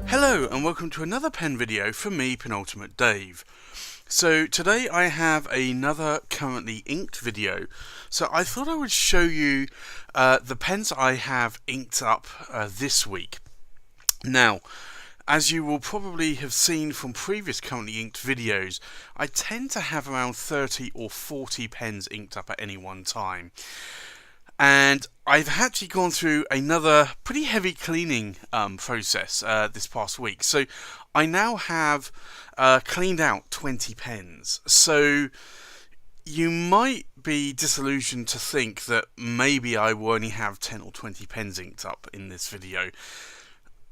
Hello and welcome to another pen video from me, Penultimate Dave. So today I have another currently inked video. So I thought I would show you the pens I have inked up this week. Now, as you will probably have seen from previous currently inked videos, I tend to have around 30 or 40 pens inked up at any one time. And I've actually gone through another pretty heavy cleaning process this past week. So I now have cleaned out 20 pens. So you might be disillusioned to think that maybe I will only have 10 or 20 pens inked up in this video.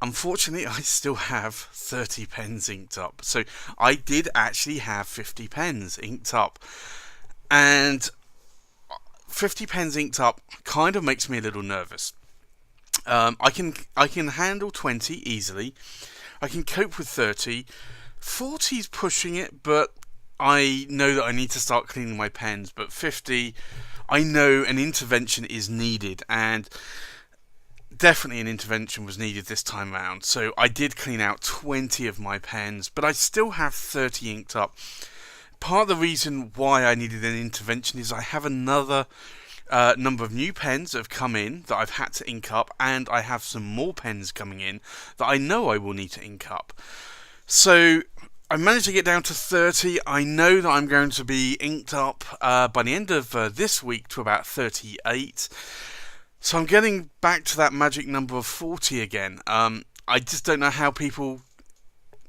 Unfortunately, I still have 30 pens inked up. So I did actually have 50 pens inked up. And 50 pens inked up kind of makes me a little nervous. I can handle 20 easily. I can cope with 30. 40 is pushing it, but I know that I need to start cleaning my pens. But 50, I know an intervention is needed, and definitely an intervention was needed this time around. So I did clean out 20 of my pens, but I still have 30 inked up. Part of the reason why I needed an intervention is I have another number of new pens that have come in that I've had to ink up, and I have some more pens coming in that I know I will need to ink up. So I managed to get down to 30. I know that I'm going to be inked up by the end of this week to about 38. So I'm getting back to that magic number of 40 again. I just don't know how people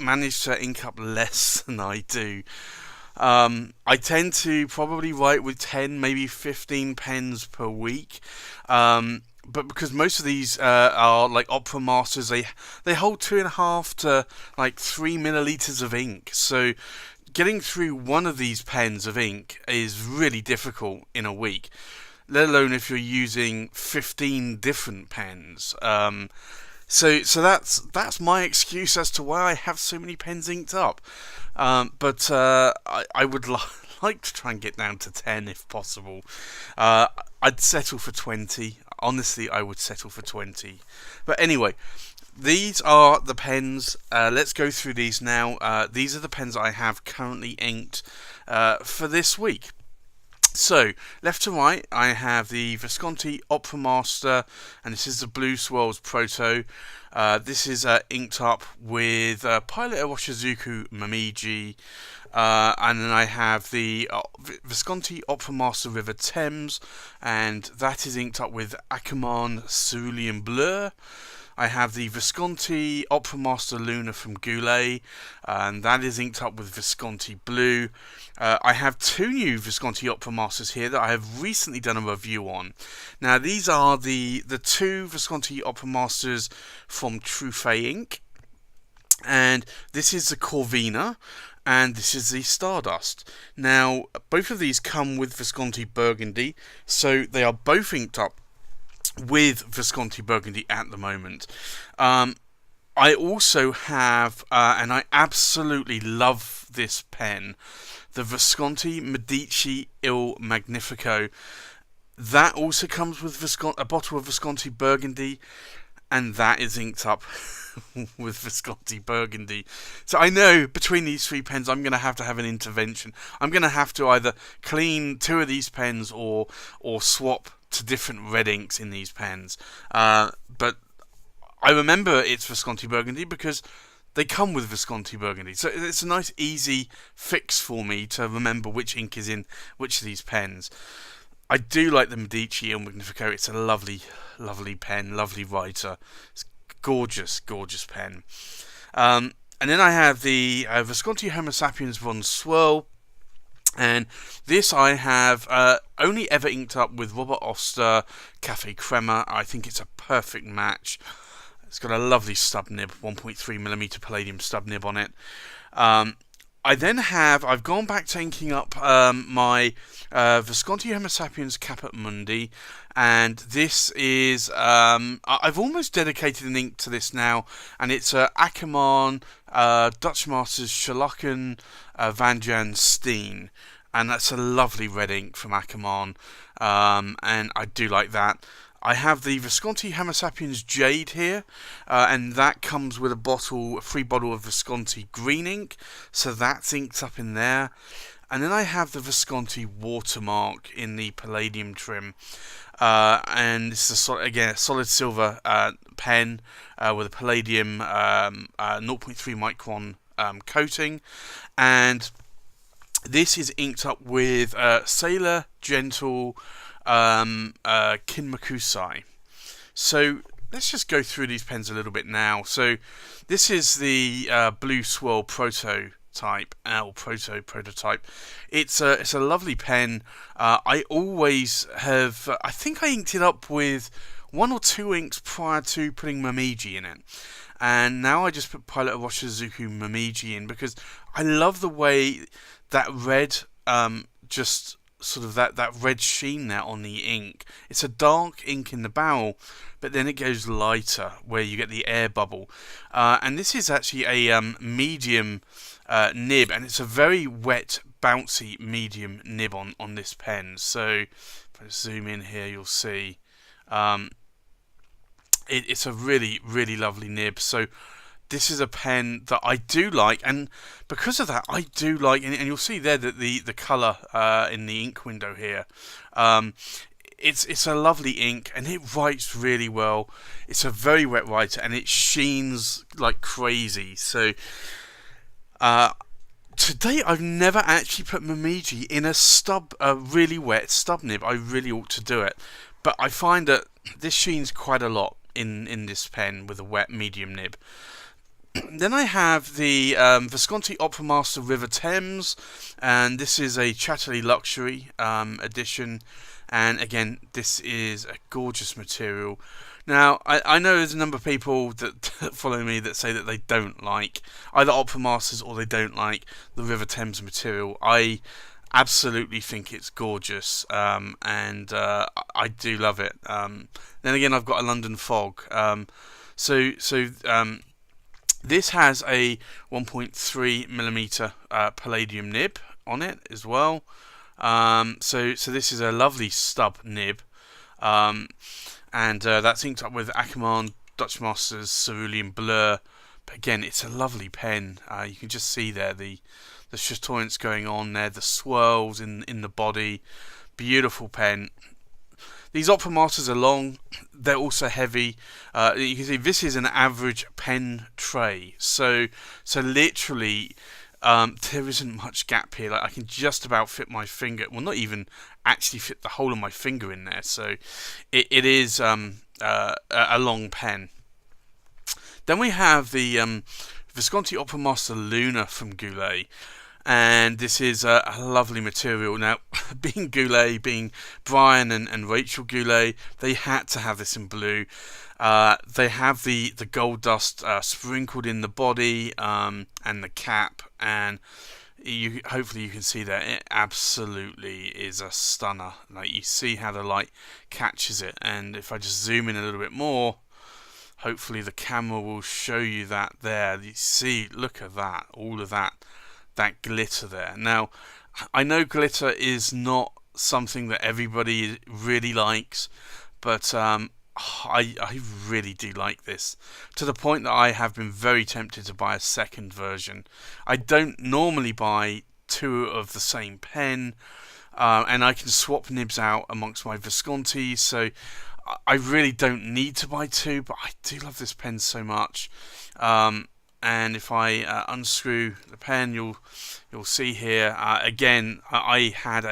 manage to ink up less than I do. I tend to probably write with 10, maybe 15 pens per week. But because most of these are like Opera Masters, they hold 2.5 to like 3 milliliters of ink. So getting through one of these pens of ink is really difficult in a week, let alone if you're using 15 different pens. So that's my excuse as to why I have so many pens inked up. But I would like to try and get down to 10 if possible. I'd settle for 20. Honestly, I would settle for 20. But anyway, these are the pens. Let's go through these now. These are the pens I have currently inked for this week. So, left to right, I have the Visconti Opera Master, and this is the Blue Swirls Proto. This is inked up with Pilot Owashizuku Momiji, and then I have the Visconti Opera Master River Thames, and that is inked up with Aqua Cerulean Bleu. I have the Visconti Opera Master Luna from Goulet, and that is inked up with Visconti Blue. I have two new Visconti Opera Masters here that I have recently done a review on. Now, these are the two Visconti Opera Masters from Truffet Ink, and this is the Covina, and this is the Stardust. Now, both of these come with Visconti Burgundy, so they are both inked up with Visconti Burgundy at the moment. I also have, and I absolutely love this pen, the Visconti Medici Ill Magnifico. That also comes with a bottle of Visconti Burgundy, and that is inked up with Visconti Burgundy. So I know between these three pens I'm going to have an intervention. I'm going to have to either clean two of these pens or swap to different red inks in these pens. But I remember it's Visconti Burgundy because they come with Visconti Burgundy. So it's a nice easy fix for me to remember which ink is in which of these pens. I do like the Medici Ill Magnifico. It's a lovely, lovely pen, lovely writer. It's gorgeous, gorgeous pen. And then I have the Visconti Homo Sapiens Von Swirl. And this I have only ever inked up with Robert Oster Cafe Crema. I think it's a perfect match. It's got a lovely stub nib, 1.3mm palladium stub nib on it. I've gone back to inking up my Visconti Homo Sapiens Cap Mundi, and this is, I've almost dedicated an ink to this now, and it's Aqua, Dutch Masters Schalken Van Jan Steen, and that's a lovely red ink from Aqua, and I do like that. I have the Visconti Homo sapiens Jade here, and that comes with a free bottle of Visconti green ink, so that's inked up in there. And then I have the Visconti Watermark in the palladium trim, and this is a solid silver pen with a palladium 0.3 micron coating, and this is inked up with Sailor Gentle Kinmakusai. So let's just go through these pens a little bit now. So this is the Blue Swirl prototype. It's a lovely pen. I always have. I think I inked it up with 1 or 2 inks prior to putting Momiji in it, and now I just put Pilot of Oshizuku Momiji in because I love the way that red, just sort of that red sheen there on the ink. It's a dark ink in the barrel, but then it goes lighter where you get the air bubble. And this is actually a medium nib, and it's a very wet, bouncy medium nib on this pen. So if I zoom in here, you'll see it's a really, really lovely nib. So this is a pen that I do like, and because of that, I do like, and you'll see there that the colour in the ink window here, it's a lovely ink, and it writes really well. It's a very wet writer, and it sheens like crazy. So today I've never actually put Momiji in a really wet stub nib. I really ought to do it, but I find that this sheens quite a lot in this pen with a wet medium nib. Then I have the Visconti Opera Master River Thames, and this is a Chatterley Luxury edition, and again, this is a gorgeous material. Now, I know there's a number of people that follow me that say that they don't like either Opera Masters or they don't like the River Thames material. I absolutely think it's gorgeous, and I do love it. Then again, I've got a London Fog, this has a 1.3mm palladium nib on it as well. So this is a lovely stub nib, and that's inked up with Aqua Dutch Masters Cerulean Blur. But again, it's a lovely pen. You can just see there the chatoyance going on there, the swirls in the body. Beautiful pen. These Opera Masters are long, they're also heavy. You can see this is an average pen tray, so literally there isn't much gap here. Like, I can just about fit my finger, well, not even actually fit the whole of my finger in there, so it is a long pen. Then we have the Visconti Opera Master Luna from Goulet. And this is a lovely material. Now, being Goulet, being Brian and Rachel Goulet, they had to have this in blue. They have the gold dust sprinkled in the body and the cap, and hopefully you can see that it absolutely is a stunner. Like, you see how the light catches it, and if I just zoom in a little bit more, hopefully the camera will show you that there. You see, look at that, all of that glitter there. Now, I know glitter is not something that everybody really likes, but I really do like this, to the point that I have been very tempted to buy a second version. I don't normally buy 2 of the same pen, and I can swap nibs out amongst my Viscontis, so I really don't need to buy 2, but I do love this pen so much. And if I unscrew the pen, you'll see here again. I had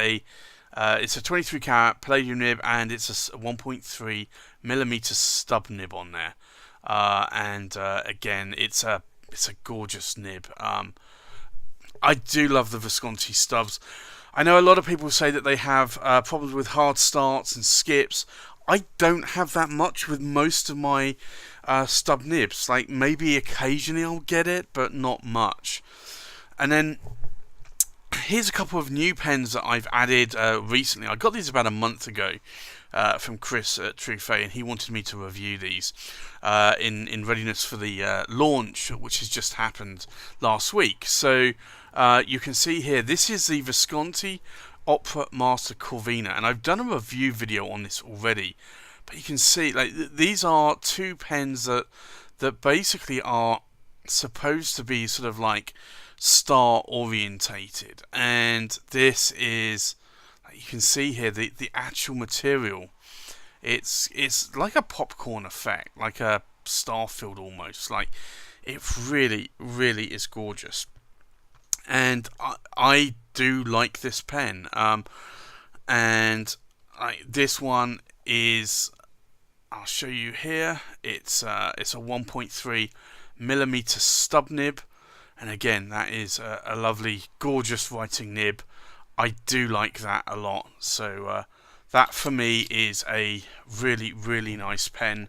it's a 23 carat palladium nib, and it's a 1.3mm stub nib on there. And again, it's a gorgeous nib. I do love the Visconti stubs. I know a lot of people say that they have problems with hard starts and skips. I don't have that much with most of my stub nibs. Like, maybe occasionally I'll get it, but not much. And then here's a couple of new pens that I've added recently. I got these about a month ago from Chris at Truffet, and he wanted me to review these in readiness for the launch, which has just happened last week. So you can see here, this is the Visconti Opera Master Covina, and I've done a review video on this already, But you can see, like, these are two pens that basically are supposed to be sort of like star orientated, and this is, like you can see here, the actual material. It's like a popcorn effect, like a starfield almost. Like, it really, really is gorgeous, and I do like this pen. And this one is, I'll show you here. It's a 1.3 millimeter stub nib, and again, that is a lovely, gorgeous writing nib. I do like that a lot. So that for me is a really, really nice pen.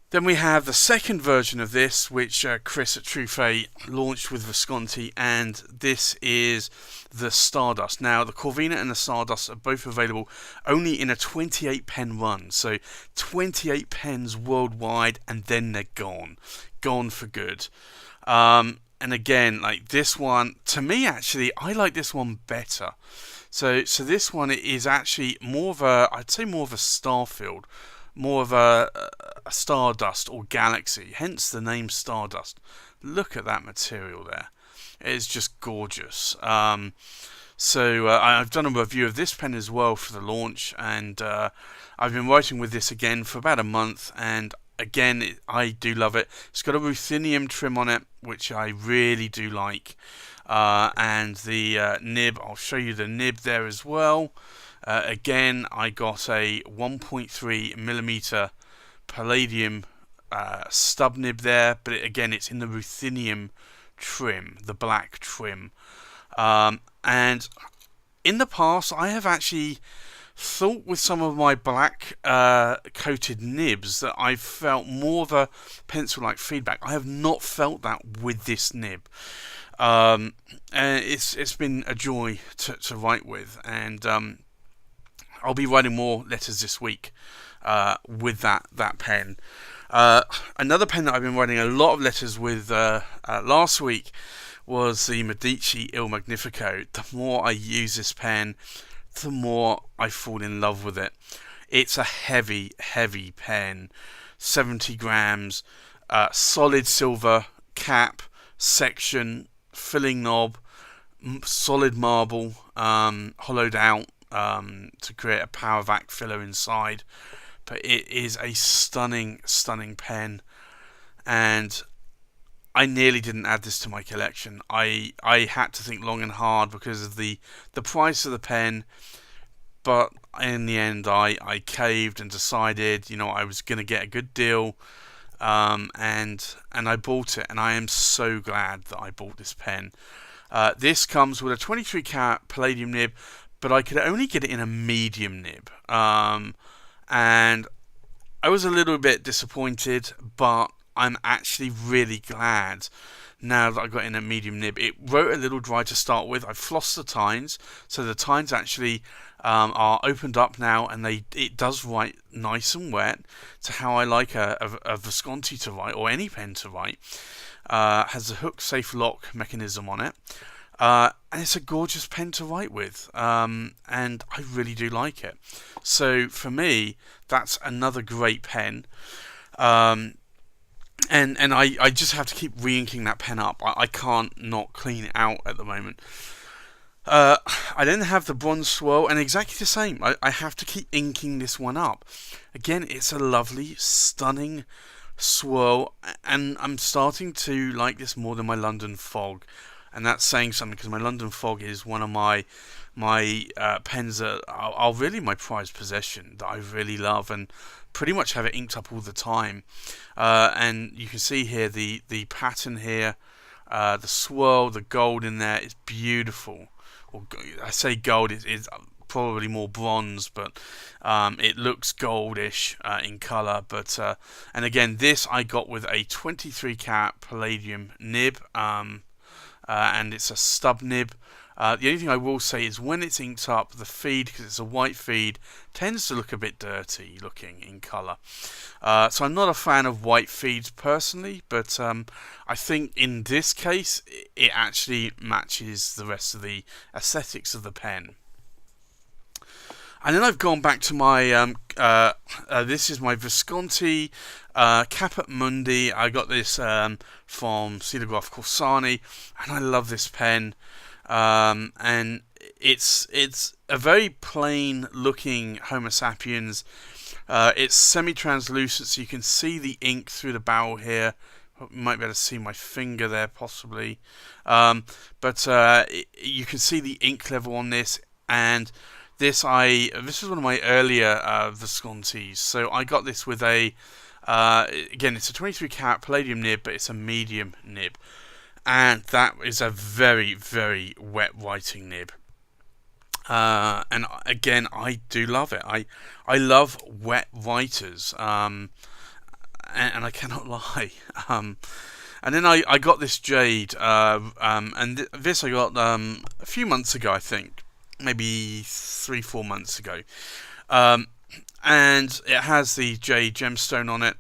Then we have the second version of this, which Chris at Truffet launched with Visconti, and this is the Stardust. Now, the Covina and the Stardust are both available only in a 28 pen run, so 28 pens worldwide, and then they're gone for good. And again, like this one, to me actually, I like this one better. So this one is actually more of a, I'd say more of a starfield, more of a stardust or galaxy, hence the name Stardust. Look at that material there. It's just gorgeous. So I've done a review of this pen as well for the launch, and I've been writing with this again for about a month, and again, I do love it. It's got a ruthenium trim on it, which I really do like. And the nib, I'll show you the nib there as well. Again, I got a 1.3 millimeter palladium stub nib there, but again, it's in the ruthenium trim, the black trim. And in the past, I have actually thought with some of my black coated nibs that I've felt more of a pencil-like feedback. I have not felt that with this nib. And it's been a joy to write with, and I'll be writing more letters this week with that pen. Another pen that I've been writing a lot of letters with last week was the Medici Ill Magnifico. The more I use this pen, the more I fall in love with it. It's a heavy, heavy pen, 70 grams, solid silver cap, section, filling knob, solid marble, hollowed out to create a power vac filler inside. But it is a stunning, stunning pen, and I nearly didn't add this to my collection. I had to think long and hard because of the price of the pen, but in the end I caved and decided, you know, I was going to get a good deal, and I bought it, and I am so glad that I bought this pen. This comes with a 23 karat palladium nib, but I could only get it in a medium nib, and I was a little bit disappointed, but I'm actually really glad now that I got in a medium nib. It wrote a little dry to start with. I flossed the tines, so the tines actually are opened up now, and it does write nice and wet to how I like a Visconti to write, or any pen to write. Has a hook safe lock mechanism on it, and it's a gorgeous pen to write with, and I really do like it. So for me, that's another great pen. And I just have to keep re-inking that pen up. I can't not clean it out at the moment. I then have the bronze swirl, and exactly the same. I have to keep inking this one up. Again, it's a lovely, stunning swirl, and I'm starting to like this more than my London Fog. And that's saying something, because my London Fog is one of my pens that are really my prized possession, that I really love and pretty much have it inked up all the time. And you can see here the pattern here, the swirl, the gold in there is beautiful. Or I say gold, it's probably more bronze, but it looks goldish in colour. But and again, this I got with a 23 karat palladium nib, and it's a stub nib. The only thing I will say is when it's inked up, the feed, because it's a white feed, tends to look a bit dirty looking in colour. So I'm not a fan of white feeds personally, but I think in this case it actually matches the rest of the aesthetics of the pen. And then I've gone back to my, this is my Visconti Cap Mundi. I got this from Silograph Kozani, and I love this pen. And it's a very plain looking Homo sapiens. It's semi-translucent, so you can see the ink through the barrel here. You might be able to see my finger there, possibly. But you can see the ink level on this, and this is one of my earlier Viscontis. So I got this with a again, it's a 23 carat palladium nib, but it's a medium nib, and that is a very, very wet writing nib. And again, I do love it. I love wet writers, and I cannot lie. And then I got this jade, and this I got a few months ago, I think, maybe 3-4 months ago. And it has the jade gemstone on it.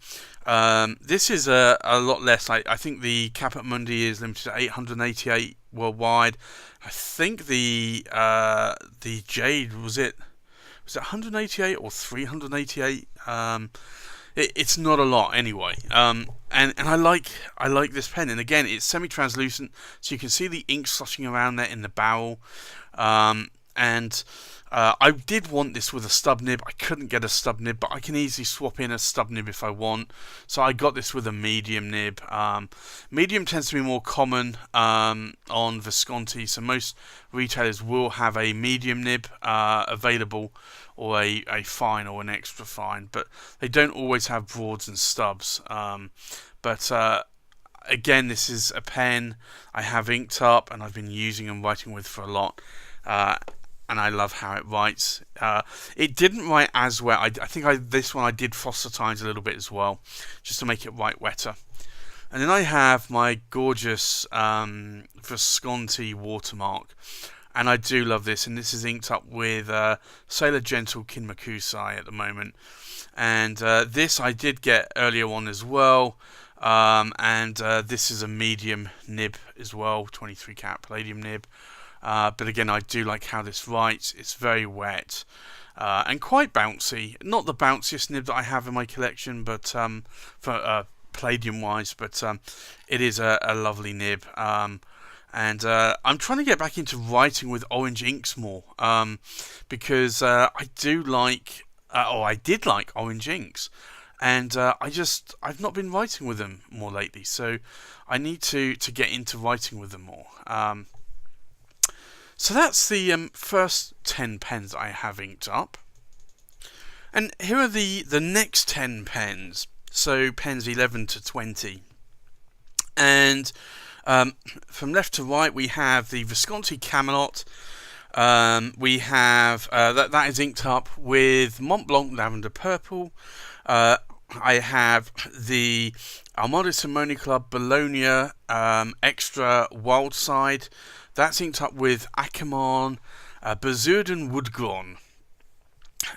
This is a lot less. I think the Cap Mundi is limited to 888 worldwide. I think the jade was it 188 or 388? It's not a lot anyway. And I like this pen. And again, it's semi-translucent, so you can see the ink sloshing around there in the barrel. And I did want this with a stub nib. I couldn't get a stub nib, but I can easily swap in a stub nib if I want. So I got this with a medium nib. Medium tends to be more common on Visconti, so most retailers will have a medium nib available, or a fine or an extra fine, but they don't always have broads and stubs. Again, this is a pen I have inked up and I've been using and writing with for a lot. And I love how it writes. It didn't write as well. I think this one I did phosphatize a little bit as well, just to make it write wetter. And then I have my gorgeous Visconti Watermark, and I do love this. And this is inked up with Sailor Gentle Kinmakusai at the moment. And this I did get earlier on as well. And this is a medium nib as well, 23 carat palladium nib. But again, I do like how this writes. It's very wet and quite bouncy. Not the bounciest nib that I have in my collection, but for palladium wise, but it is a lovely nib. And I'm trying to get back into writing with orange inks more, because I do like, I did like orange inks, and I've not been writing with them more lately, so I need to get into writing with them more. So that's the first 10 pens I have inked up. And here are the next 10 pens. So pens 11 to 20. And from left to right we have the Visconti Camelot. We have that is inked up with Mont Blanc Lavender Purple. I have the Armando Simone Club Bologna Extra Wild Side. That's inked up with Aqua, Bezuidenhout Woodgrain.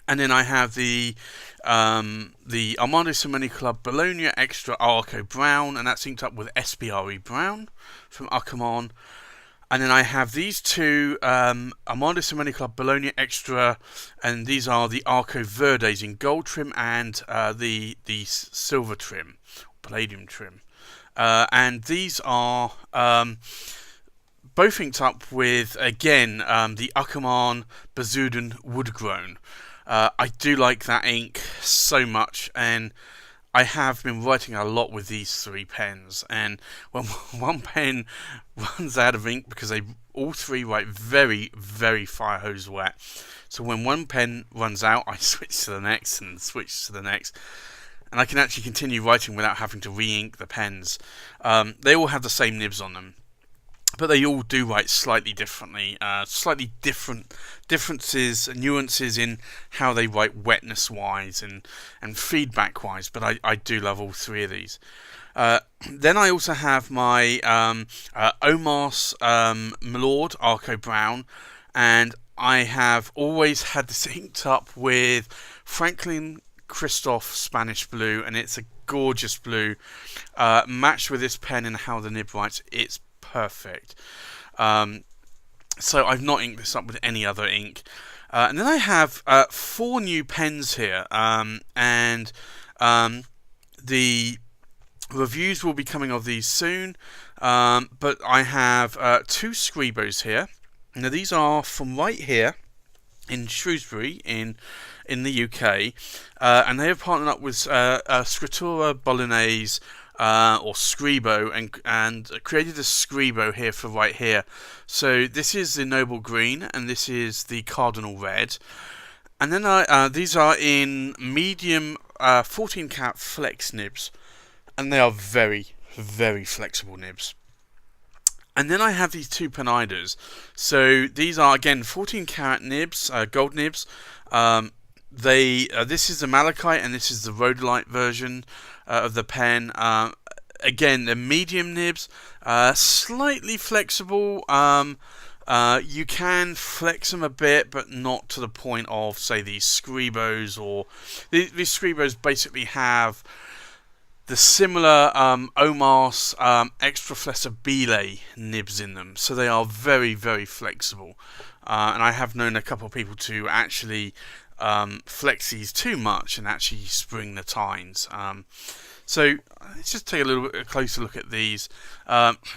And then I have the Armando Simone Club Bologna Extra Arco Brown, and that's inked up with SBRE Brown from Aqua. And then I have these two Armando Simone Club Bologna Extra, and these are the Arco Verdes in gold trim and the silver trim, palladium trim. And these are both inked up with, again, the Aqua Bezuidenhout Woodgrain. I do like that ink so much, and I have been writing a lot with these three pens. And when one pen runs out of ink, because they all three write very, very fire hose wet, so when one pen runs out, I switch to the next and switch to the next, and I can actually continue writing without having to re-ink the pens. They all have the same nibs on them, but they all do write slightly differently, slightly differences, nuances in how they write wetness-wise and feedback-wise, but I do love all three of these. Then I also have my Omas Milord Arco Brown, and I have always had this inked up with Franklin Christoph Spanish Blue, and it's a gorgeous blue, matched with this pen and how the nib writes. It's perfect. So I've not inked this up with any other ink. And then I have 4 new pens here, and the reviews will be coming of these soon. But I have 2 Scribos here. Now these are from right here in Shrewsbury in the UK, and they have partnered up with Scrittura Bolognese or Scribo, and created a Scribo here for right here. So this is the Noble Green, and this is the Cardinal Red. And then these are in medium 14 cat flex nibs, and they are very, very flexible nibs. And then I have these 2 Peniders. So these are again 14 karat nibs, gold nibs. This is the malachite, and this is the rhodolite version of the pen. Again, they're medium nibs, slightly flexible. You can flex them a bit, but not to the point of, say, these Scribos, or these Scribos basically have the similar Omas extra flexibile nibs in them, so they are very, very flexible. And I have known a couple of people to actually flex these too much and actually spring the tines. So let's just take a little bit closer look at these.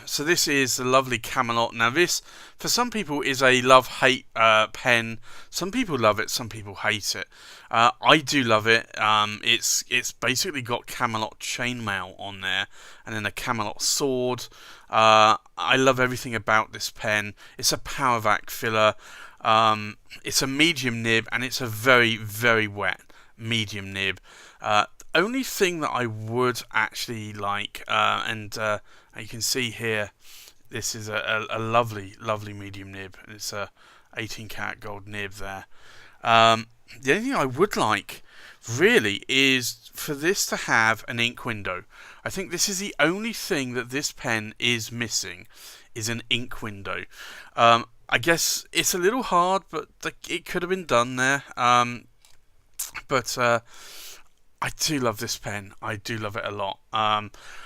So this is the lovely Camelot. Now this, for some people, is a love-hate pen. Some people love it, some people hate it. I do love it. It's basically got Camelot chainmail on there, and then a Camelot sword. I love everything about this pen. It's a power vac filler. It's a medium nib, and it's a very, very wet medium nib. Only thing that I would actually like, and you can see here, this is a lovely, lovely medium nib. It's a 18 karat gold nib there. The only thing I would like, really, is for this to have an ink window. I think this is the only thing that this pen is missing, is an ink window. I guess it's a little hard, but it could have been done there. But I do love this pen. I do love it a lot.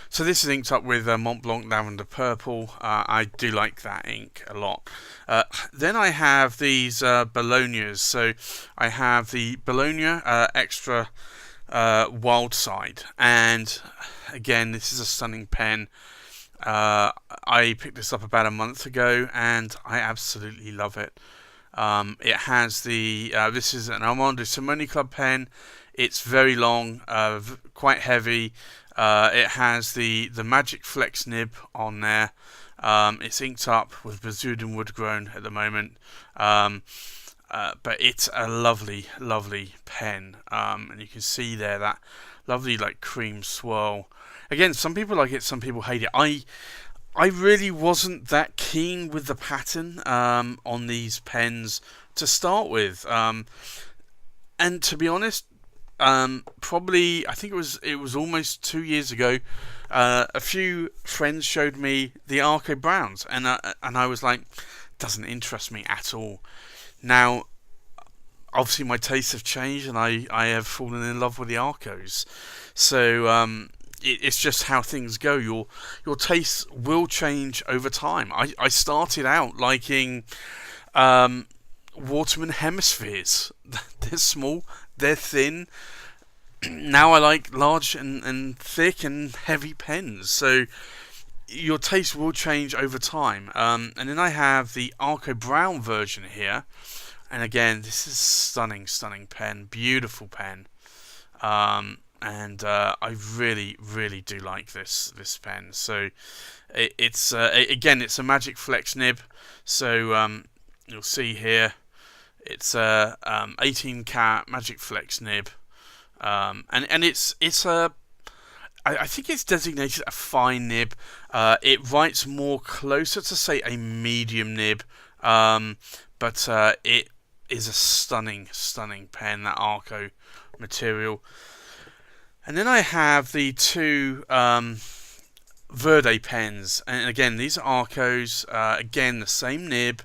So this is inked up with Mont Blanc Lavender Purple. I do like that ink a lot. Then I have these Bolognas. So I have the Bologna Extra Wild Side. And again, this is a stunning pen. I picked this up about a month ago, and I absolutely love it. It has the this is an Armando Simoni Club pen. It's very long, quite heavy. It has the Magic Flex nib on there. It's inked up with Bazoodan Wood Grown at the moment. But it's a lovely, lovely pen. And you can see there that lovely like cream swirl. Again, some people like it, some people hate it. I really wasn't that keen with the pattern on these pens to start with. And to be honest, probably I think it was almost 2 years ago. A few friends showed me the Arco Browns, and I was like, doesn't interest me at all. Now, obviously my tastes have changed, and I have fallen in love with the Arcos. So it's just how things go. Your tastes will change over time. I started out liking Waterman Hemispheres. They're small, they're thin. Now I like large and thick and heavy pens. So your taste will change over time. And then I have the Arco Brown version here. And again, this is stunning, stunning pen. Beautiful pen. And I really, really do like this pen. So it's again, it's a Magic Flex nib. So you'll see here, it's a 18 karat Magic Flex nib, and it's a I think it's designated a fine nib. It writes more closer to, say, a medium nib, but it is a stunning, stunning pen, that Arco material. And then I have the 2 Verdi Pens, and again, these are Arcos. Again, the same nib.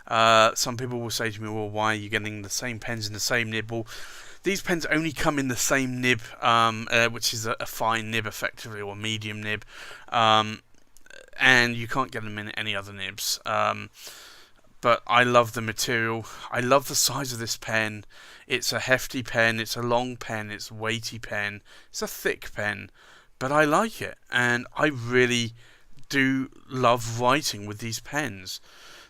Some people will say to me, well, why are you getting the same pens in the same nib? Well, these pens only come in the same nib, which is a fine nib, effectively, or a medium nib, and you can't get them in any other nibs. But but I love the material. I love the size of this pen. It's a hefty pen, it's a long pen, it's a weighty pen, it's a thick pen, but I like it, and I really do love writing with these pens.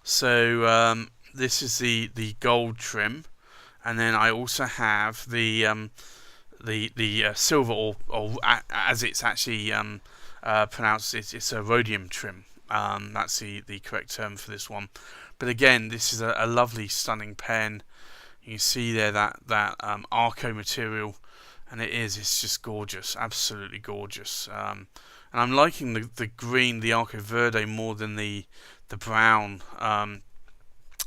So this is the gold trim, and then I also have the silver, or as it's actually pronounced, it's a rhodium trim. That's the correct term for this one. But again, this is a lovely, stunning pen. You can see there that Arco material, and it's just gorgeous, absolutely gorgeous. And I'm liking the green, the Arco Verde, more than the brown. And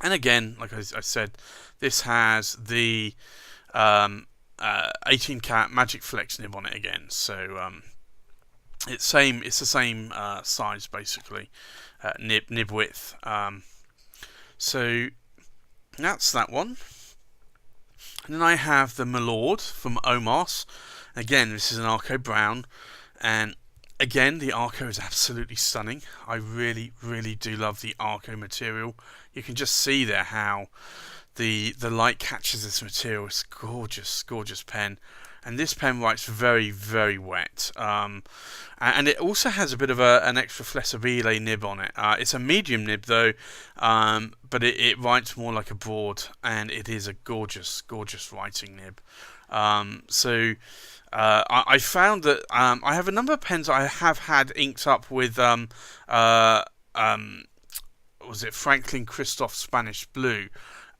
again, like I said, this has the 18 cat Magic Flex nib on it again. So it's the same size basically, nib width. So that's that one. And then I have the Milord from Omas. Again, this is an Arco brown, and again, the Arco is absolutely stunning. I really, really do love the Arco material. You can just see there how the light catches this material. It's gorgeous, gorgeous pen. And this pen writes very, very wet. And it also has a bit of an extra flessibile nib on it. It's a medium nib though, but it writes more like a broad, and it is a gorgeous, gorgeous writing nib. So I found that I have a number of pens I have had inked up with was it Franklin Christoph Spanish Blue,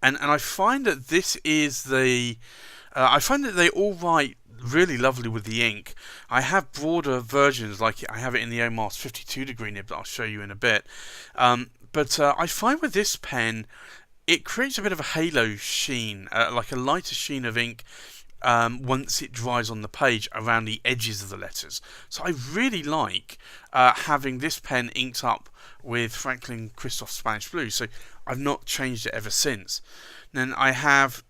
and I find that this is I find that they all write really lovely with the ink. I have broader versions, like I have it in the Omas 52 degree nib that I'll show you in a bit. But I find with this pen, it creates a bit of a halo sheen, like a lighter sheen of ink once it dries on the page around the edges of the letters. So I really like having this pen inked up with Franklin Christoph Spanish Blue. So I've not changed it ever since. Then I have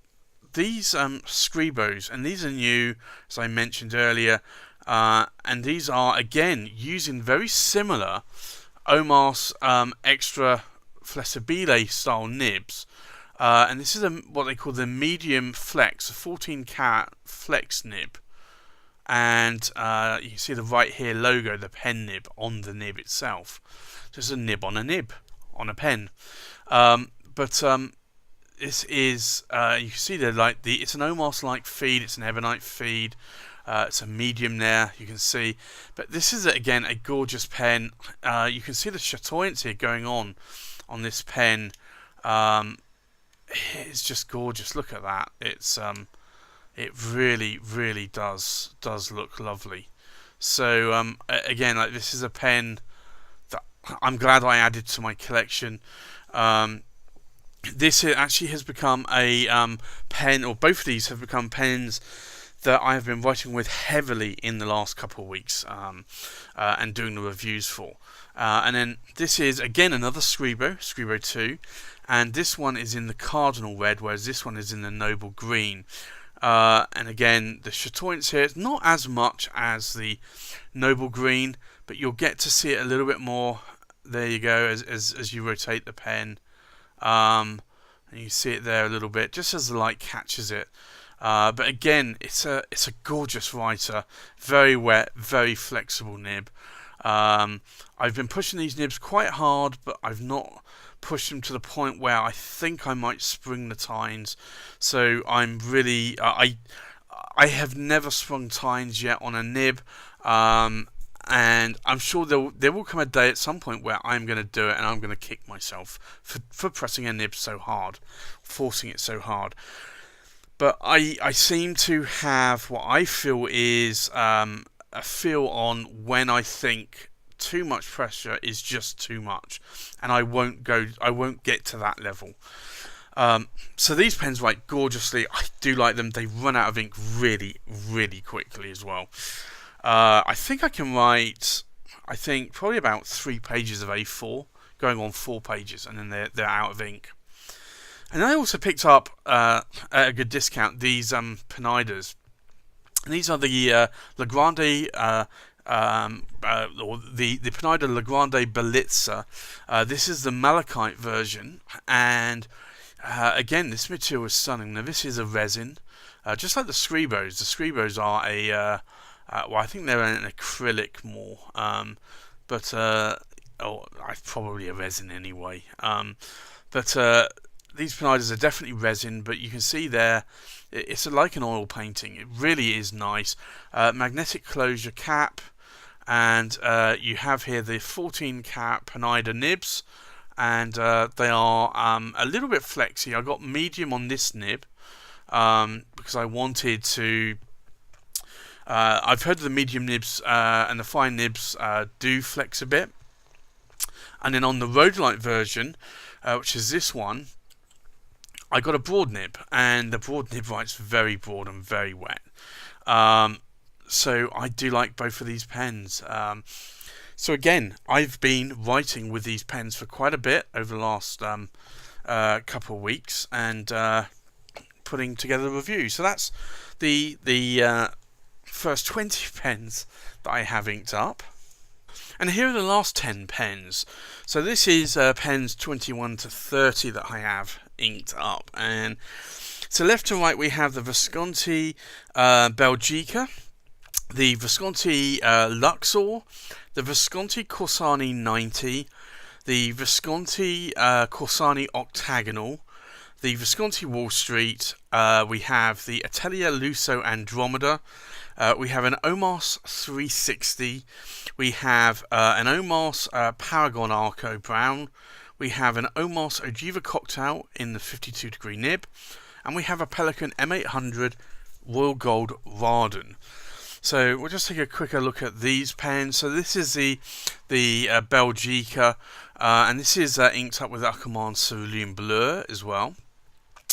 these Scribos, and these are new, as I mentioned earlier, and these are again using very similar Omas extra flessibile style nibs, and this is what they call the medium flex, a 14 cat flex nib, and you can see the right here logo, the pen nib on the nib itself, just a nib on a pen, but this is, you can see there, like it's an Omas-like feed, it's an Ebonite feed, it's a medium there, you can see. But this is, again, a gorgeous pen. You can see the chatoyance here going on this pen. It's just gorgeous. Look at that. It really, really does look lovely. So, again, like this is a pen that I'm glad I added to my collection. This actually has become a pen, or both of these have become pens that I have been writing with heavily in the last couple of weeks and doing the reviews for. And then this is again another Scribo 2, and this one is in the Cardinal Red, whereas this one is in the Noble Green. And again, the chatoyance here is not as much as the Noble Green, but you'll get to see it a little bit more. There you go, as you rotate the pen. And you see it there a little bit, just as the light catches it. But again, it's a gorgeous writer, very wet, very flexible nib. I've been pushing these nibs quite hard, but I've not pushed them to the point where I think I might spring the tines. So I'm really, I have never sprung tines yet on a nib. And I'm sure there will come a day at some point where I'm going to do it, and I'm going to kick myself for pressing a nib so hard, forcing it so hard. But I seem to have what I feel is a feel on when I think too much pressure is just too much, and I won't get to that level. So these pens write gorgeously. I do like them. They run out of ink really, really quickly as well. I think I can write, probably about 3 pages of A4, going on 4 pages, and then they're out of ink. And I also picked up, at a good discount, these Pineidas. And these are the La Grande or the Pineda La Grande Belitza. This is the malachite version, and again, this material is stunning. Now, this is a resin, just like the Scribos. The Scribos are a well, I think they're an acrylic more, but probably a resin anyway. But these Pinedas are definitely resin, but you can see there, it's like an oil painting. It really is nice. Magnetic closure cap, and you have here the 14 cap Pineda nibs, and they are a little bit flexy. I got medium on this nib because I wanted to. I've heard the medium nibs and the fine nibs do flex a bit, and then on the rhodolite version, which is this one, I got a broad nib, and the broad nib writes very broad and very wet. So I do like both of these pens. So again, I've been writing with these pens for quite a bit over the last couple of weeks, and putting together a review. So that's the first 20 pens that I have inked up. And here are the last 10 pens. So this is pens 21 to 30 that I have inked up. And so left to right we have the Visconti Belgica, the Visconti Luxor, the Visconti Kozani 90, the Visconti Kozani Octagonal, the Visconti Wall Street, we have the Atelier Lusso Andromeda, we have an Omas 360, we have an Omas Paragon Arco Brown, we have an Omas Ogiva Cocktail in the 52 degree nib, and we have a Pelikan M800 Royal Gold Rawdon. So we'll just take a quicker look at these pens. So this is the Belgica, and this is inked up with Aquaman Cerulean Bleu as well.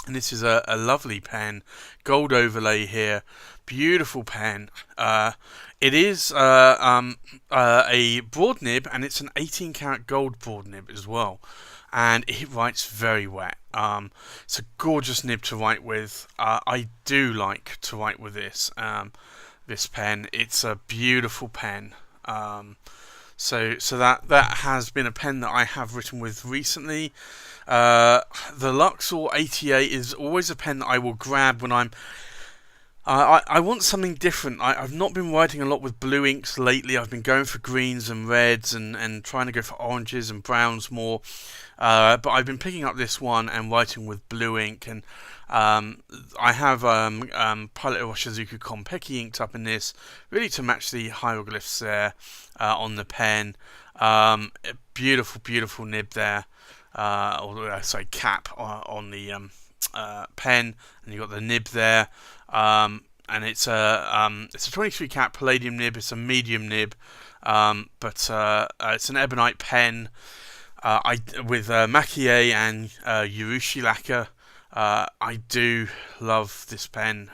And this is a lovely pen, gold overlay here, beautiful pen. It is a broad nib, and it's an 18 karat gold broad nib as well, and it writes very wet. It's a gorgeous nib to write with. I do like to write with this pen. It's a beautiful pen. So that has been a pen that I have written with recently. The Luxor 88 is always a pen that I will grab when I'm. I want something different. I've not been writing a lot with blue inks lately. I've been going for greens and reds and trying to go for oranges and browns more. But I've been picking up this one and writing with blue ink, and I have Pilot Iroshizuku Konpeki inked up in this, really to match the hieroglyphs there on the pen. Beautiful, beautiful nib there, or sorry, cap on the pen, and you got the nib there. And it's a 23 cap palladium nib. It's a medium nib, but it's an ebonite pen. With Makie and Urushi lacquer. I do love this pen.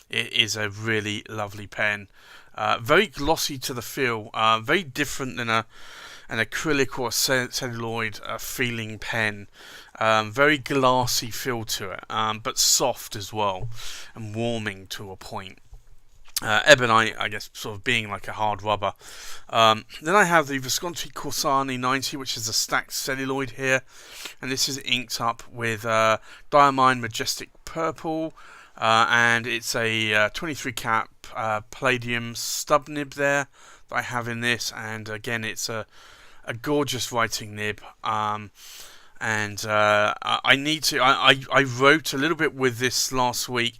It is a really lovely pen. Very glossy to the feel. Very different than an acrylic or celluloid feeling pen. Very glassy feel to it, but soft as well, and warming to a point. Ebonite, I guess, sort of being like a hard rubber. Then I have the Visconti Kozani 90, which is a stacked celluloid here, and this is inked up with Diamine Majestic Purple, and it's a 23 cap palladium stub nib there that I have in this, and again it's a gorgeous writing nib. And I need to. I wrote a little bit with this last week,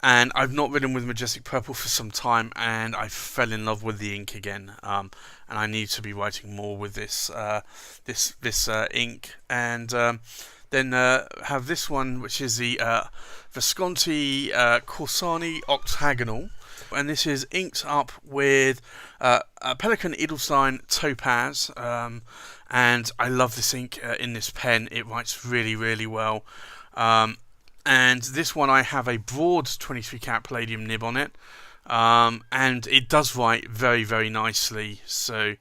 and I've not written with Majestic Purple for some time, and I fell in love with the ink again. And I need to be writing more with this ink. And then have this one, which is the Visconti Kozani Octagonal, and this is inked up with Pelikan Edelstein Topaz. And I love this ink in this pen. It writes really, really well. And this one I have a broad 23 karat palladium nib on it, and it does write very, very nicely. So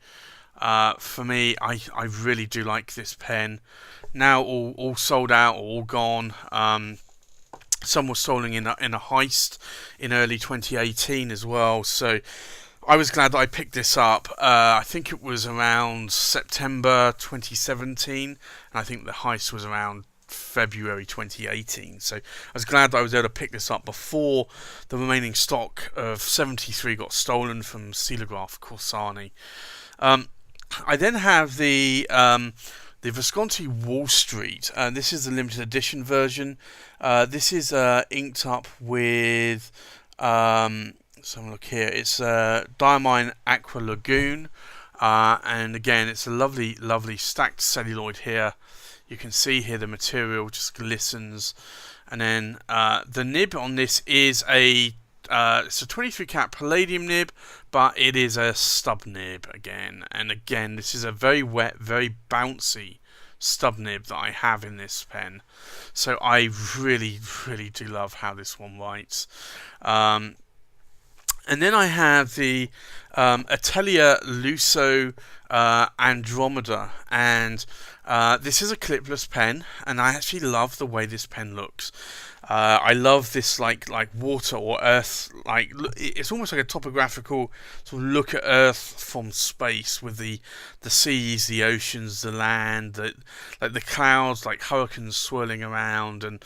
for me, I really do like this pen. Now all sold out, all gone. Some were stolen in a heist in early 2018 as well. So I was glad that I picked this up. I think it was around September 2017, and I think the heist was around February 2018. So I was glad that I was able to pick this up before the remaining stock of 73 got stolen from Sealograph Kozani. I then have the Visconti Wall Street. This is the limited edition version. This is inked up with. Let's have a look here. It's Diamine Aqua Lagoon, and again, it's a lovely, lovely stacked celluloid here. You can see here the material just glistens, and then the nib on this is it's a 23 cat palladium nib, but it is a stub nib again. And again, this is a very wet, very bouncy stub nib that I have in this pen. So I really, really do love how this one writes. And then I have the Atelier Lusso Andromeda, and this is a clipless pen, and I actually love the way this pen looks. I love this like water or earth, like it's almost like a topographical sort of look at Earth from space, with the seas, the oceans, the land, like the clouds, like hurricanes swirling around, and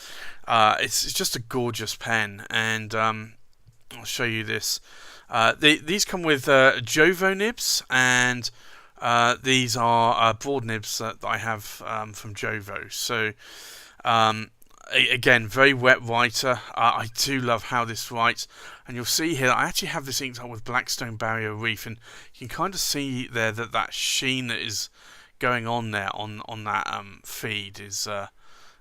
it's just a gorgeous pen. And I'll show you this. These come with Jovo nibs, and these are broad nibs that I have from Jovo. So again, very wet writer. I do love how this writes, and you'll see here I actually have this inked up with Blackstone Barrier Reef, and you can kind of see there that sheen that is going on there on that feed is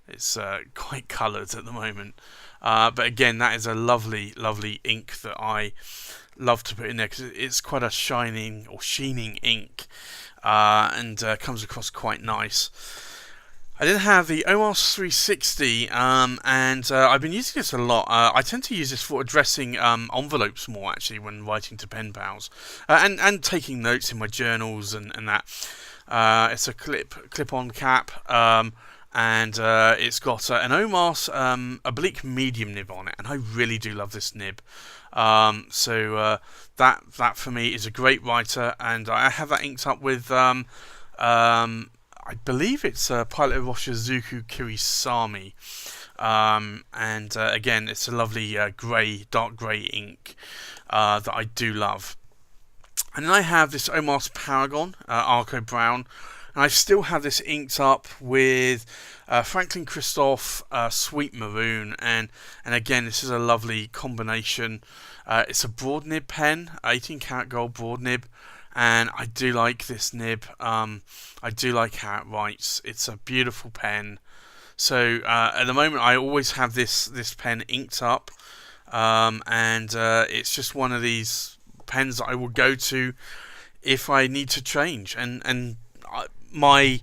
it's quite coloured at the moment. But again, that is a lovely, lovely ink that I love to put in there, because it's quite a shining or sheening ink, and comes across quite nice. I then have the OMAS 360, and I've been using this a lot. I tend to use this for addressing envelopes more, actually, when writing to pen pals, and taking notes in my journals and that. It's a clip-on cap, and it's got an OMAS oblique medium nib on it, and I really do love this nib. So that for me is a great writer, and I have that inked up with I believe it's Pilot Roshizuku Kirisami, and again, it's a lovely dark grey ink that I do love. And then I have this OMAS Paragon Arco Brown, and I still have this inked up with Franklin Christoph Sweet Maroon, and again, this is a lovely combination. It's a broad nib pen, 18 karat gold broad nib, and I do like this nib. I do like how it writes. It's a beautiful pen. So at the moment, I always have this pen inked up, and it's just one of these pens that I will go to if I need to change. And my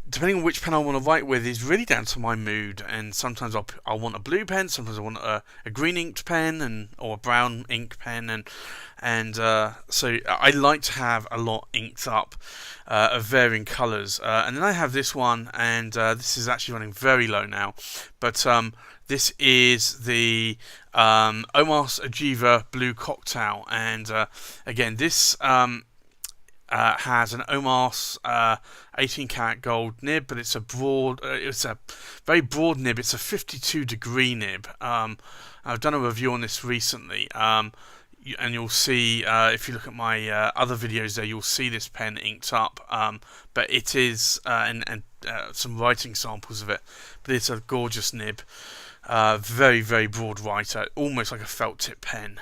depending on which pen I want to write with is really down to my mood, and sometimes I'll want a blue pen, sometimes I want a green inked pen or a brown ink pen, and so I like to have a lot inked up of varying colours. And then I have this one, and this is actually running very low now, but this is the OMAS Ajiva Blue Cocktail, and again, this has an OMAS 18 karat gold nib, but it's a very broad nib. It's a 52 degree nib. I've done a review on this recently, and you'll see if you look at my other videos there, you'll see this pen inked up. But it is and some writing samples of it. But it's a gorgeous nib, very, very broad writer, almost like a felt tip pen.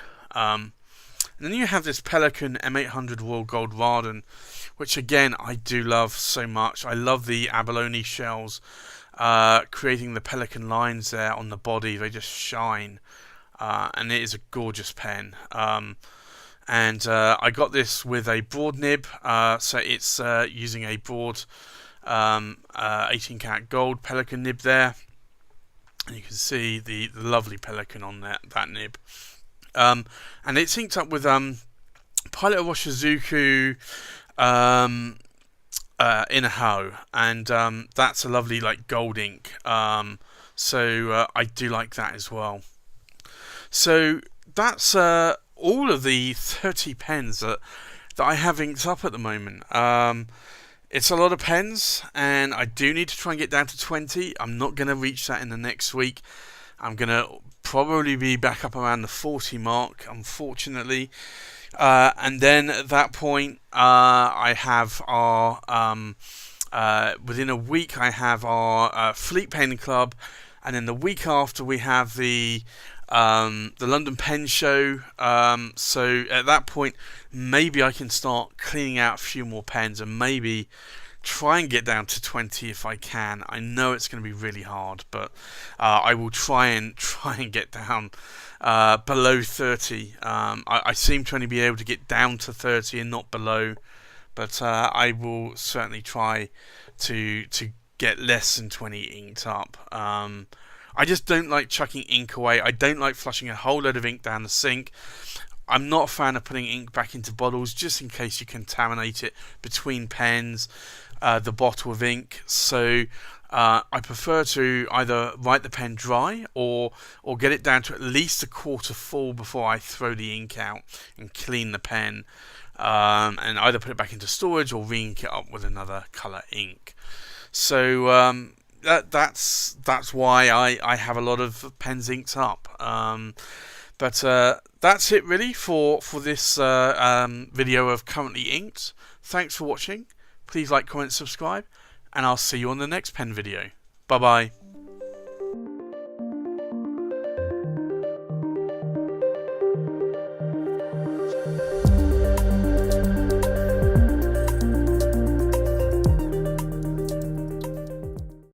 And then you have this Pelikan M800 Royal Gold Rawdon, which again I do love so much. I love the abalone shells, creating the pelican lines there on the body. They just shine, and it is a gorgeous pen. And I got this with a broad nib, so it's using a broad 18 karat gold pelican nib there. And you can see the lovely pelican on that nib. And it's inked up with Pilot Roshizuku Inaho, and that's a lovely like gold ink. So I do like that as well. So that's all of the 30 pens that I have inked up at the moment. It's a lot of pens, and I do need to try and get down to 20. I'm not going to reach that in the next week. I'm going to probably be back up around the 40 mark, unfortunately. And then at that point, I have our within a week I have our Fleet Pen Club, and then the week after we have the London Pen Show. So at that point, maybe I can start cleaning out a few more pens and maybe try and get down to 20 if I can. I know it's going to be really hard, but I will try and get down below 30. I seem to only be able to get down to 30 and not below, but I will certainly try to get less than 20 inked up. I just don't like chucking ink away. I don't like flushing a whole load of ink down the sink. I'm not a fan of putting ink back into bottles just in case you contaminate it between pens, the bottle of ink. So I prefer to either write the pen dry or get it down to at least a quarter full before I throw the ink out and clean the pen, and either put it back into storage or re-ink it up with another colour ink. So that's why I have a lot of pens inked up. But that's it really for this video of currently inked. Thanks for watching. Please like, comment, subscribe, and I'll see you on the next pen video. Bye bye.